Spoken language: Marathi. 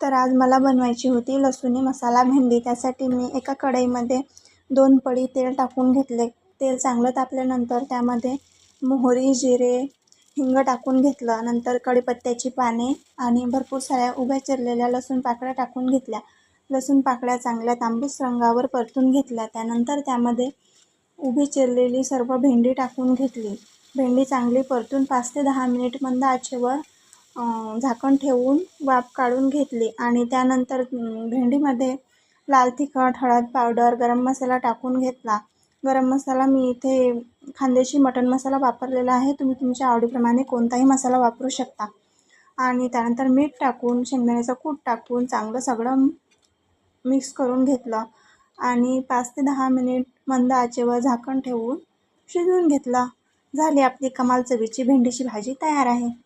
तर आज मला बनवायची होती लसूणी मसाला भेंडी. त्यासाठी मी एका कढईमध्ये 2 पळी तेल टाकून घेतले. तेल चांगलं तापल्यानंतर त्यामध्ये मोहरी, जिरे, हिंग टाकून घेतलं. नंतर कढीपत्त्याची पाने आणि भरपूर साऱ्या उभ्या चिरलेल्या लसूण पाकळ्या टाकून घेतल्या. लसूण पाकळ्या चांगल्या तांबूस रंगावर परतून घेतल्या. त्यानंतर त्यामध्ये उभी चिरलेली सर्व भेंडी टाकून घेतली. भेंडी चांगली परतून 5 ते 10 मिनिट मंद आचेवर झाकण ठेवून वाफ काढून घेतली आणि त्यानंतर भेंडीमध्ये लाल तिखट, हळद पावडर, गरम मसाला टाकून घेतला. गरम मसाला मी इथे खानदेशी मटण मसाला वापरलेला आहे. तुम्ही तुमच्या आवडीप्रमाणे कोणताही मसाला वापरू शकता. आणि त्यानंतर मीठ टाकून, शेंगदाण्याचं कूट टाकून चांगलं सगळं मिक्स करून घेतलं आणि 5 ते 10 मिनिट मंद आचेवर झाकण ठेवून शिजवून घेतलं. झाली आपली कमाल चवीची भेंडीची भाजी तयार आहे.